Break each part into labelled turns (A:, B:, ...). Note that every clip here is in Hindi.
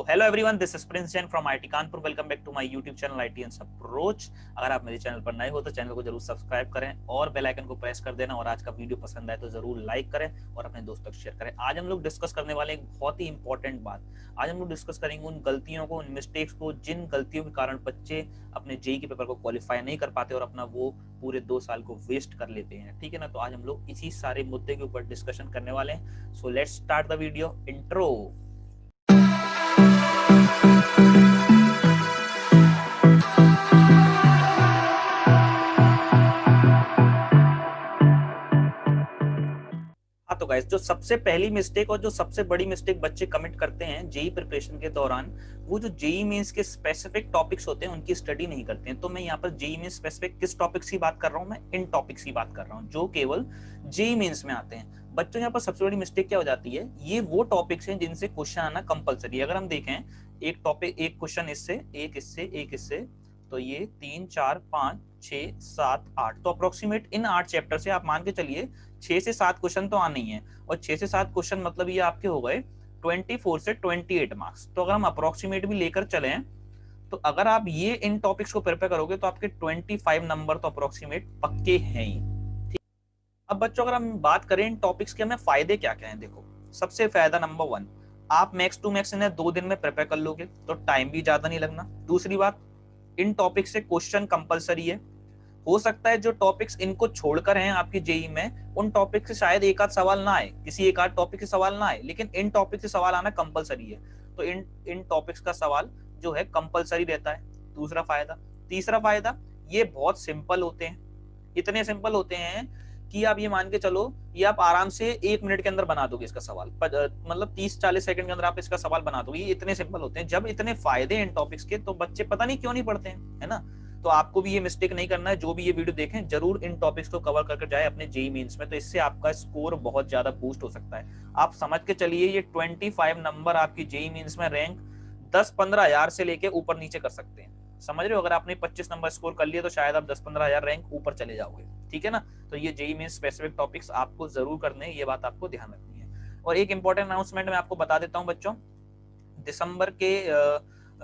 A: Hello everyone, this is Prince Jain from IT Kanpur. Welcome back to my YouTube channel IT and approach. अगर आप मेरे चैनल पर नए हो तो चैनल को जरूर सब्सक्राइब करें और बेल आइकन को प्रेस कर देना। और आज का वीडियो पसंद आए तो जरूर लाइक करें और अपने दोस्तों को शेयर करें। आज हम लोग डिस्कस करने वाले एक बहुत ही इंपॉर्टेंट बात। आज हम लोग डिस्कस करेंगे उन गलतियों को, उन मिस्टेक्स को, जिन गलतियों के कारण बच्चे अपने जेईई के पेपर को क्वालिफाई नहीं कर पाते और अपना वो पूरे 2 साल को वेस्ट कर लेते हैं। ठीक है ना। तो आज हम लोग इसी सारे मुद्दे के ऊपर डिस्कशन करने वाले हैं। So let's start the video. Intro. हाँ तो गाइस, जो सबसे पहली मिस्टेक और जो सबसे बड़ी मिस्टेक बच्चे कमिट करते हैं जेईई प्रिपरेशन के दौरान, वो जो जेईई मेंस के स्पेसिफिक टॉपिक्स होते हैं उनकी स्टडी नहीं करते हैं। तो मैं यहाँ पर जेईई मेंस स्पेसिफिक किस टॉपिक्स की बात कर रहा हूँ, मैं इन टॉपिक्स की बात कर रहा हूँ जो केवल जेईई मेंस में आते हैं। बच्चों यहाँ पर सबसे बड़ी मिस्टेक क्या हो जाती है, ये वो टॉपिक्स हैं जिनसे क्वेश्चन आना कंपलसरी है। अगर हम देखें एक टॉपिक, एक क्वेश्चन इससे, एक इससे, एक इससे, तो ये 3 4 5 6 7 8, तो अप्रोक्सीमेट इन 8 चैप्टर से आप मान के चलिए 6 से 7 क्वेश्चन तो आने ही है। और 6 से 7 क्वेश्चन मतलब ये आपके हो गए 24 से 28 मार्क्स। तो अगर हम अप्रोक्सीमेट भी लेकर चले तो अगर आप ये इन टॉपिक्स को प्रिपेयर करोगे तो आपके 25 नंबर तो अप्रोक्सीमेट पक्के हैं ही। ठीक। अब बच्चों अगर हम बात करें इन टॉपिक्स के हमें फायदे क्या क्या हैं, देखो सबसे फायदा नंबर 1, आप मैक्स टू मैक्स इन्हें 2 दिन में प्रिपेयर कर लोगे तो टाइम भी ज्यादा नहीं लगना। दूसरी बात, इन टॉपिक से क्वेश्चन कंपलसरी है। हो सकता है जो टॉपिक्स इनको छोड़कर हैं आपकी जेईई में, उन टॉपिक से शायद एक आध सवाल ना आए, किसी एक आध टॉपिक से सवाल ना आए, लेकिन इन टॉपिक से सवाल आना कंपलसरी है। तो इन टॉपिक्स का सवाल जो है कंपलसरी रहता है। दूसरा फायदा। तीसरा फायदा, ये बहुत सिंपल होते हैं। इतने सिंपल होते हैं कि आप ये मान के चलो, ये आप आराम से 1 मिनट के अंदर बना दोगे इसका सवाल, मतलब 30-40 सेकंड के अंदर आप इसका सवाल बना दोगे। ये इतने सिंपल होते हैं। जब इतने फायदे इन टॉपिक्स के, तो बच्चे पता नहीं क्यों नहीं पढ़ते हैं, है ना। तो आपको भी ये मिस्टेक नहीं करना है। जो भी ये वीडियो देखें जरूर इन टॉपिक्स को कवर करके जाए अपने जेईई मेंस में, तो इससे आपका स्कोर बहुत ज्यादा बूस्ट हो सकता है। आप समझ के चलिए ये 25 नंबर आपकी जेईई मेंस में रैंक 10-15 हजार से लेके ऊपर नीचे कर सकते हैं। समझ रहे हो। अगर आपने 25 नंबर स्कोर कर लिए तो शायद आप 10-15 हजार रैंक ऊपर चले जाओगे। ठीक है ना। तो ये जेईई मेंस स्पेसिफिक टॉपिक्स आपको जरूर करने हैं, ये बात आपको ध्यान रखनी है। और एक इंपॉर्टेंट अनाउंसमेंट मैं आपको बता देता हूँ बच्चों, दिसंबर के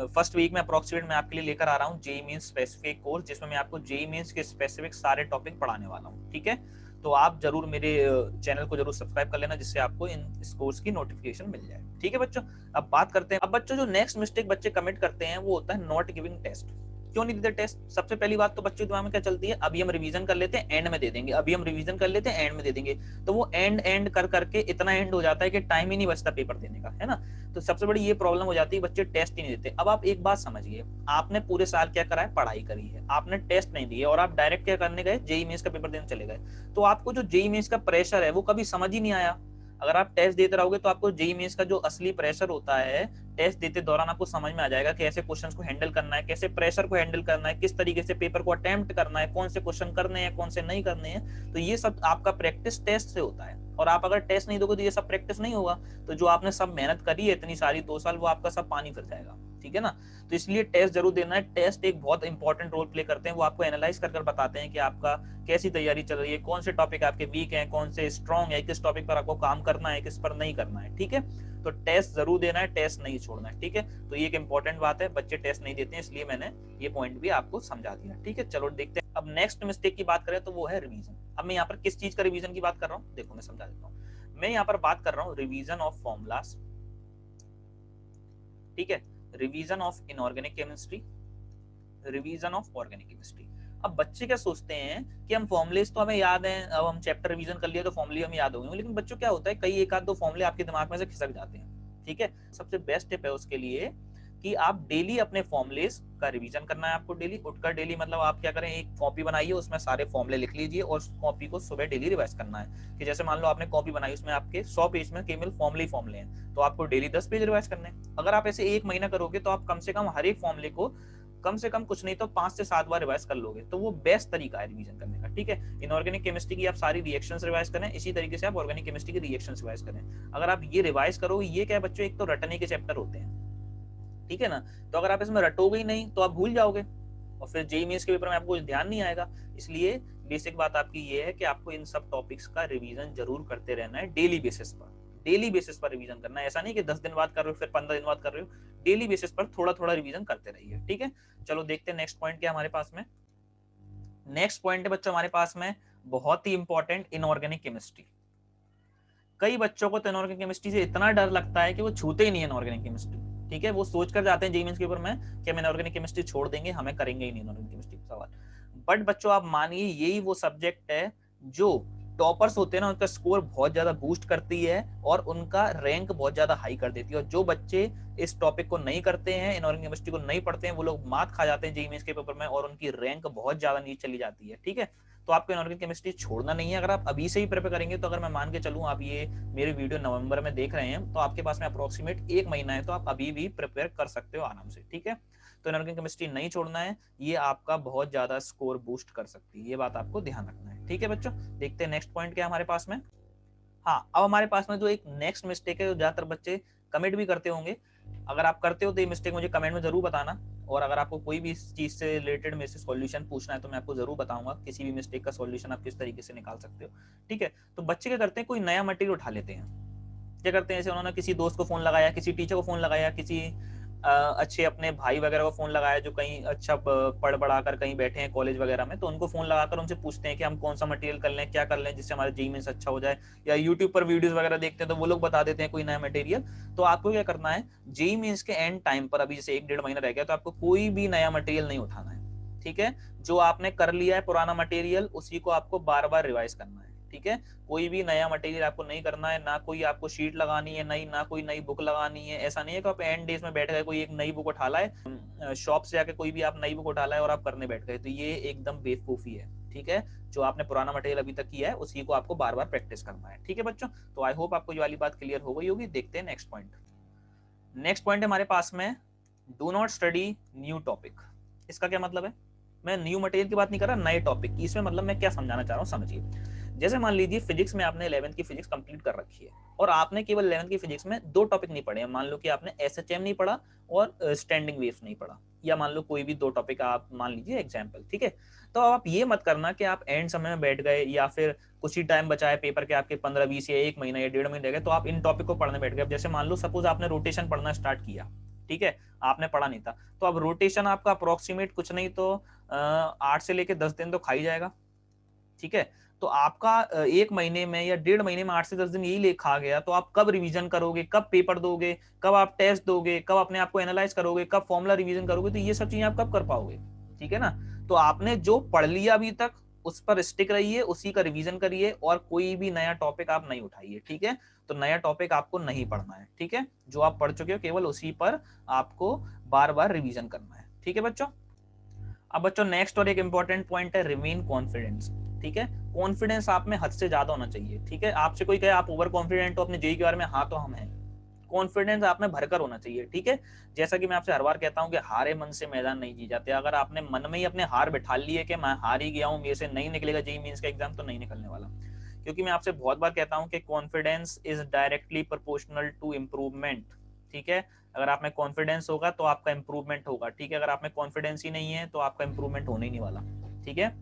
A: फर्स्ट वीक में अप्रोक्सीमेट मैं आपके लिए लेकर आ रहा हूँ जेईई मेंस स्पेसिफिक कोर्स, जिसमें मैं आपको जेईई मेंस के स्पेसिफिक सारे टॉपिक पढ़ाने वाला हूँ। ठीक है। तो आप जरूर मेरे चैनल को जरूर सब्सक्राइब कर लेना, जिससे आपको इस कोर्स की नोटिफिकेशन मिल जाए। ठीक है बच्चों। अब बात करते हैं, अब बच्चों जो नेक्स्ट मिस्टेक बच्चे कमिट करते हैं वो होता है नॉट गिविंग टेस्ट। क्यों नहीं देते टेस्ट? सबसे पहली बात तो बच्चों के दिमाग में क्या चलती है, अभी हम रिवीजन कर लेते हैं एंड में दे देंगे, अभी हम रिवीजन कर लेते हैं एंड में दे देंगे। तो वो एंड एंड कर करके इतना एंड हो जाता है कि टाइम ही नहीं बचता पेपर देने का, है ना। तो सबसे बड़ी ये प्रॉब्लम हो जाती है, बच्चे टेस्ट ही नहीं देते। अब आप एक बात समझिए, आपने पूरे साल क्या करा है, पढ़ाई करी है, आपने टेस्ट नहीं दिए और आप डायरेक्ट क्या करने गए, जेईई मेंस का पेपर देने चले गए। तो आपको जो जेईई मेंस का प्रेशर है वो कभी समझ ही नहीं आया। अगर आप टेस्ट देते रहोगे तो आपको जेईई मेंस का जो असली प्रेशर होता है, टेस्ट देते दौरान आपको समझ में आ जाएगा कि ऐसे क्वेश्चंस को हैंडल करना है, कैसे प्रेशर को हैंडल करना है, किस तरीके से पेपर को अटेम्प्ट करना है, कौन से क्वेश्चन करने हैं, कौन से नहीं करने हैं। तो ये सब आपका प्रैक्टिस टेस्ट से होता है। और आप अगर टेस्ट नहीं दोगे तो ये सब प्रैक्टिस नहीं होगा। तो जो आपने सब मेहनत करी है इतनी सारी 2 साल, वो आपका सब पानी फिर जाएगा। ठीक है ना। तो इसलिए टेस्ट जरूर देना है। टेस्ट एक बहुत इंपॉर्टेंट रोल प्ले करते हैं। वो आपको एनालाइज कर बताते हैं कि आपका कैसी तैयारी चल रही है, कौन से टॉपिक आपके वीक हैं, कौन से स्ट्रॉन्ग है, किस टॉपिक पर आपको काम करना है, किस पर नहीं करना है। ठीक है। तो टेस्ट जरूर देना है, टेस्ट नहीं छोड़ना है। ठीक है। तो ये एक इंपॉर्टेंट बात है, बच्चे टेस्ट नहीं देते हैं, इसलिए मैंने ये पॉइंट भी आपको समझा दिया। ठीक है। चलो देखते हैं अब नेक्स्ट मिस्टेक की बात करें तो वो है रिवीजन। अब मैं यहाँ पर किस चीज का रिवीजन की बात कर रहा हूँ, देखो मैं समझा देता हूँ। मैं यहाँ पर बात कर रहा हूँ रिवीजन ऑफ फॉर्मूलास, ठीक है, revision of inorganic chemistry, revision of organic chemistry. अब बच्चे क्या सोचते हैं कि हम फॉर्मुलेस तो हमें याद हैं, अब हम चैप्टर रिवीजन कर लिए तो फॉर्मुले हमें याद होंगे, लेकिन बच्चों क्या होता है, कई एक आध दो फॉर्मुले आपके दिमाग में से खिसक जाते हैं। ठीक है। सबसे बेस्ट टिप है उसके लिए कि आप डेली अपने फॉर्मुलेस का रिवीजन करना है। आपको डेली उठकर, डेली मतलब आप क्या करें, एक कॉपी बनाइए, उसमें सारे फॉर्मुले लिख लीजिए और उस कॉपी को सुबह डेली रिवाइज करना है। कि जैसे मान लो आपने कॉपी बनाई, उसमें आपके 100 पेज में केवल फॉर्मुले हैं, तो आपको डेली 10 पेज रिवाइज करने हैं। अगर आप ऐसे 1 महीना करोगे तो आप कम से कम हर एक फॉर्मुले को कम से कम कुछ नहीं तो 5 से 7 बार रिवाइज कर लोगे। तो वो बेस्ट तरीका है रिवीजन करने का। ठीक है। इनऑर्गेनिक केमिस्ट्री की आप सारी रिएक्शंस रिवाइज करें, इसी तरीके से आप ऑर्गेनिक केमिस्ट्री की रिएक्शंस रिवाइज करें। अगर आप ये रिवाइज करोगे, ये क्या है बच्चों, एक तो रटने के चैप्टर होते हैं, ठीक है ना। तो अगर आप इसमें रटोगे ही नहीं तो आप भूल जाओगे और फिर जेईई मेंस के पेपर में आपको ध्यान नहीं आएगा। इसलिए बेसिक बात आपकी ये है कि आपको इन सब टॉपिक्स का रिवीजन जरूर करते रहना है डेली बेसिस पर। डेली बेसिस पर रिवीजन करना है। ऐसा नहीं कि 10 दिन बाद कर रहे हो फिर 15 दिन बाद कर रहे हो। डेली बेसिस पर थोड़ा थोड़ा रिवीजन करते रहिए, ठीक है। चलो देखते हैं नेक्स्ट पॉइंट क्या हमारे पास में। नेक्स्ट पॉइंट है बच्चों हमारे पास में बहुत ही इंपॉर्टेंट, इनऑर्गेनिक केमिस्ट्री। कई बच्चों को तो इनऑर्गेनिक केमिस्ट्री से इतना डर लगता है कि वो छूते ही नहीं इनऑर्गेनिक केमिस्ट्री, ठीक है। वो सोच कर जाते हैं जेईई मेंस के ऊपर में कि हम इनऑर्गेनिक केमिस्ट्री छोड़ देंगे, हमें करेंगे ही नहीं इनऑर्गेनिक केमिस्ट्री का सवाल। बट बच्चों आप मानिए यही वो सब्जेक्ट है जो टॉपर्स होते हैं ना उनका स्कोर बहुत ज्यादा बूस्ट करती है और उनका रैंक बहुत ज्यादा हाई कर देती है। और जो बच्चे इस टॉपिक को नहीं करते हैं, इनऑर्गेनिक केमिस्ट्री को नहीं पढ़ते हैं, वो लोग मात खा जाते हैं जेईई मेंस के पेपर में और उनकी रैंक बहुत ज्यादा नीचे चली जाती है, ठीक है। तो आपको इनऑर्गेनिक केमिस्ट्री छोड़ना नहीं है। अगर आप अभी से ही प्रिपेयर करेंगे तो अगर मैं मान के चलूं आप ये मेरी वीडियो नवंबर में देख रहे हैं तो आपके पास में अप्रोक्सीमेट 1 महीना है, तो आप अभी भी प्रिपेयर कर सकते हो आराम से, ठीक है। तो इनऑर्गेनिक केमिस्ट्री नहीं छोड़ना है, ये आपका बहुत ज्यादा स्कोर बूस्ट कर सकती है, ये बात आपको ध्यान रखना है, ठीक है बच्चों। देखते हैं नेक्स्ट पॉइंट क्या हमारे पास में। हाँ, अब हमारे पास में जो एक नेक्स्ट मिस्टेक है जो ज्यादातर बच्चे कमिट भी करते होंगे, अगर आप करते हो तो ये मिस्टेक मुझे कमेंट में जरूर बताना। और अगर आपको कोई भी इस चीज से रिलेटेड मेरे से सॉल्यूशन पूछना है तो मैं आपको जरूर बताऊंगा किसी भी मिस्टेक का सॉल्यूशन आप किस तरीके से निकाल सकते हो, ठीक है। तो बच्चे क्या करते हैं, कोई नया मटेरियल उठा लेते हैं। क्या करते हैं, जैसे उन्होंने किसी दोस्त को फोन लगाया, किसी टीचर को फोन लगाया, किसी अच्छे अपने भाई वगैरह को फोन लगाया जो कहीं अच्छा पढ़ बढ़ा कर कहीं बैठे हैं कॉलेज वगैरह में, तो उनको फोन लगाकर उनसे पूछते हैं कि हम कौन सा मटेरियल कर लें, क्या कर लें जिससे हमारा जेईई मेंस अच्छा हो जाए। या यूट्यूब पर वीडियोस वगैरह देखते हैं तो वो लोग बता देते हैं कोई नया मटेरियल। तो आपको क्या करना है, जेईई मेंस के एंड टाइम पर, अभी जैसे 1-1.5 महीना रह गया, तो आपको कोई भी नया मटेरियल नहीं उठाना है, ठीक है। जो आपने कर लिया है पुराना मटेरियल उसी को आपको बार बार रिवाइज करना है, ठीक है। कोई भी नया मटेरियल आपको नहीं करना है, ना कोई आपको शीट लगानी है नई, ना कोई नई बुक लगानी है। ऐसा नहीं है कि आप एंड डेज में बैठ गए कोई एक नई बुक उठा लाए, शॉप से जाके कोई भी आप नई बुक उठा लाए और आप करने बैठ गए, तो ये एकदम बेवकूफी है, ठीक है। जो आपने पुराना मटेरियल अभी तक किया है उसी को आपको बार बार प्रैक्टिस करना है, ठीक है बच्चों। तो आई होप आपको ये वाली बात क्लियर हो गई होगी। देखते हैं नेक्स्ट पॉइंट। नेक्स्ट पॉइंट है हमारे पास में, do not study new topic. इसका क्या मतलब है, मैं न्यू मटेरियल की बात नहीं कर रहा, नए टॉपिक की। इसमें मतलब मैं क्या समझाना चाह रहा हूँ समझिए। जैसे मान लीजिए फिजिक्स में आपने 11th की फिजिक्स कंप्लीट कर रखी है और आपने केवल 11th की फिजिक्स में 2 टॉपिक नहीं पढ़े हैं। मान लो कि आपने एसएचएम नहीं पढ़ा और स्टैंडिंग वेव्स नहीं पढ़ा, या मान लो कोई भी 2 टॉपिक आप मान लीजिए एग्जाम्पल, ठीक है। तो आप ये मत करना कि आप एंड समय में बैठ गए या फिर कुछ ही टाइम बचा है पेपर के आपके 15-20 या 1 महीना या 1.5 महीने रह गए तो आप इन टॉपिक को पढ़ने बैठ गए। अब जैसे मान लो सपोज आपने रोटेशन पढ़ना स्टार्ट किया, ठीक है, आपने पढ़ा नहीं था, तो अब रोटेशन आपका अप्रोक्सीमेट कुछ नहीं तो 8 से लेके 10 दिन तो खा ही जाएगा, ठीक है। तो आपका 1 महीने में या 1.5 महीने में 8 से 10 दिन यही लेखा गया, तो आप कब रिवीजन करोगे, कब पेपर दोगे, कब आप टेस्ट दोगे, कब अपने आप को एनालाइज करोगे, कब फॉर्मुला रिवीजन करोगे, तो ये सब चीजें आप कब कर पाओगे, ठीक है ना। तो आपने जो पढ़ लिया अभी तक उस पर स्टिक रहिए, उसी का रिवीजन करिए और कोई भी नया टॉपिक आप नहीं उठाइए, ठीक है। तो नया टॉपिक आपको नहीं पढ़ना है, ठीक है। जो आप पढ़ चुके हो केवल उसी पर आपको बार बार रिवीजन करना है, ठीक है बच्चों। अब बच्चों नेक्स्ट और एक इंपॉर्टेंट पॉइंट है रिमेन कॉन्फिडेंस, ठीक है। कॉन्फिडेंस आप में हद से ज्यादा होना चाहिए, ठीक है। आपसे कोई कहे आप ओवर कॉन्फिडेंट हो अपने जेईई के बारे में, हाँ तो हम हैं। कॉन्फिडेंस आप में भरकर होना चाहिए, ठीक है। जैसा कि मैं आपसे हर बार कहता हूं कि हारे मन से मैदान नहीं जी जाते। अगर आपने मन में ही अपने हार बिठा ली है कि मैं हार ही गया हूं, मेरे से नहीं निकलेगा जेईई मेंस का एग्जाम, तो नहीं निकलने वाला। क्योंकि मैं आपसे बहुत बार कहता हूं कि confidence is directly proportional to improvement, ठीक है। अगर आप में कॉन्फिडेंस होगा तो आपका इंप्रूवमेंट होगा, ठीक है। अगर आप में कॉन्फिडेंस ही नहीं है तो आपका इंप्रूवमेंट होने ही नहीं वाला, ठीक है।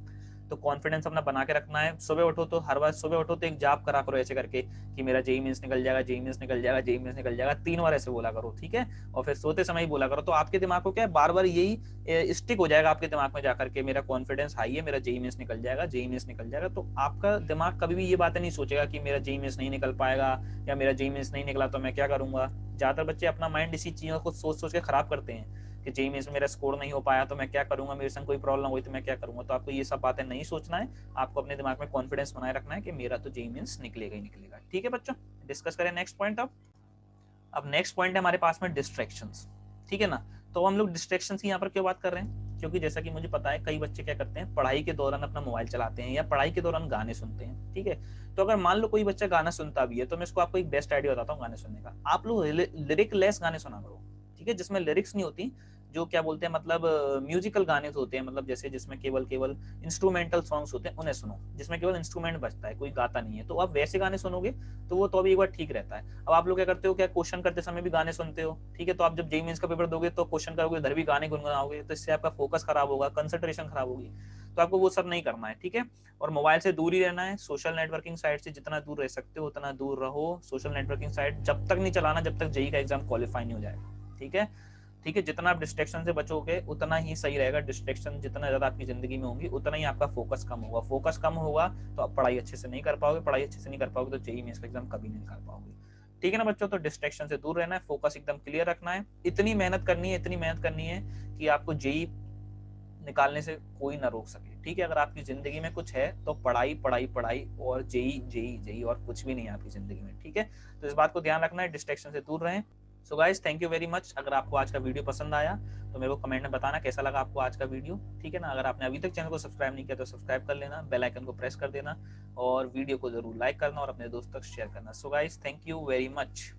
A: तो कॉन्फिडेंस अपना बना के रखना है। सुबह उठो तो हर बार सुबह उठो तो एक जाप करा करो ऐसे करके कि मेरा जेईई मेंस निकल जाएगा, जेईई मेंस निकल जाएगा, जेईई मेंस निकल जाएगा, 3 बार ऐसे बोला करो, ठीक है। और फिर सोते समय ही बोला करो, तो आपके दिमाग को क्या है, बार बार यही स्टिक हो जाएगा आपके दिमाग में जाकर के मेरा कॉन्फिडेंस हाई है, मेरा जेईई मेंस निकल जाएगा, जेईई मेंस निकल जाएगा। तो आपका दिमाग कभी भी ये बातें नहीं सोचेगा कि मेरा जेईई मेंस नहीं निकल पाएगा या मेरा जेईई मेंस नहीं निकला तो मैं क्या करूंगा। ज्यादातर बच्चे अपना माइंड इसी चीजों को सोच सोच के खराब करते हैं कि जेईई मेंस में मेरा स्कोर नहीं हो पाया तो मैं क्या करूंगा, मेरे संग कोई प्रॉब्लम हुई तो मैं क्या करूंगा। तो आपको ये सब बातें नहीं सोचना है, आपको अपने दिमाग में कॉन्फिडेंस बनाए रखना है कि मेरा तो जेईई मेंस निकलेगा ही निकलेगा, ठीक है बच्चों। डिस्कस करें नेक्स्ट पॉइंट। अब नेक्स्ट पॉइंट है हमारे पास में डिस्ट्रैक्शंस, ठीक है ना। तो हम लोग डिस्ट्रैक्शंस की यहाँ पर क्यों बात कर रहे हैं, क्योंकि जैसा कि मुझे पता है कई बच्चे क्या करते हैं, पढ़ाई के दौरान अपना मोबाइल चलाते हैं या पढ़ाई के दौरान गाने सुनते हैं, ठीक है। तो अगर मान लो कोई बच्चा गाना सुनता भी है तो मैं इसको आपको एक बेस्ट आइडिया बताता हूँ गाने सुनने का। आप लोग लिरिक लेस गाने सुना करो, ठीक है, जिसमें लिरिक्स नहीं होती, जो क्या बोलते हैं मतलब म्यूजिकल गाने होते हैं, मतलब जैसे जिसमें केवल केवल इंस्ट्रूमेंटल सॉन्ग्स होते हैं उन्हें सुनो, जिसमें केवल इंस्ट्रूमेंट बजता है, कोई गाता नहीं है। तो आप वैसे गाने सुनोगे तो वो तो अभी एक बार ठीक रहता है। अब आप लोग क्या करते हो, क्या क्वेश्चन करते समय भी गाने सुनते हो, ठीक है। तो आप जब जेईई मेंस का पेपर दोगे तो क्वेश्चन करोगे उधर भी गाने गुनगुनाओगे, तो इससे आपका फोकस खराब होगा, कंसंट्रेशन खराब होगी। तो आपको वो सब नहीं करना है, ठीक है। और मोबाइल से दूर ही रहना है, सोशल नेटवर्किंग साइट से जितना दूर रह सकते हो उतना दूर रहो। सोशल नेटवर्किंग साइट जब तक नहीं चलाना जब तक जेईई का एग्जाम क्वालिफाई नहीं हो जाएगा, ठीक है। ठीक है, जितना आप डिस्ट्रैक्शन से बचोगे उतना ही सही रहेगा। डिस्ट्रैक्शन जितना ज्यादा आपकी जिंदगी में होंगी उतना ही आपका फोकस कम होगा। फोकस कम होगा तो आप पढ़ाई अच्छे से नहीं कर पाओगे, पढ़ाई अच्छे से नहीं कर पाओगे तो जेईई मेंस का एग्जाम कभी नहीं कर पाओगे। ठीक है ना बच्चों, तो डिस्ट्रैक्शन से दूर रहना है, फोकस एकदम क्लियर रखना है। इतनी मेहनत करनी है, इतनी मेहनत करनी है कि आपको जेईई निकालने से कोई ना रोक सके। ठीक है, अगर आपकी जिंदगी में कुछ है तो पढ़ाई पढ़ाई पढ़ाई, और जेईई जेईई जेईई, और कुछ भी नहीं है आपकी जिंदगी में। ठीक है, तो इस बात को ध्यान रखना है, डिस्ट्रैक्शन से दूर रहें। So guys, thank you very much. अगर आपको आज का वीडियो पसंद आया तो मेरे को कमेंट में बताना कैसा लगा आपको आज का वीडियो। ठीक है ना, अगर आपने अभी तक चैनल को सब्सक्राइब नहीं किया तो सब्सक्राइब कर लेना, बेल आइकन को प्रेस कर देना, और वीडियो को जरूर लाइक करना और अपने दोस्तों तक शेयर करना। So guys, thank you very much.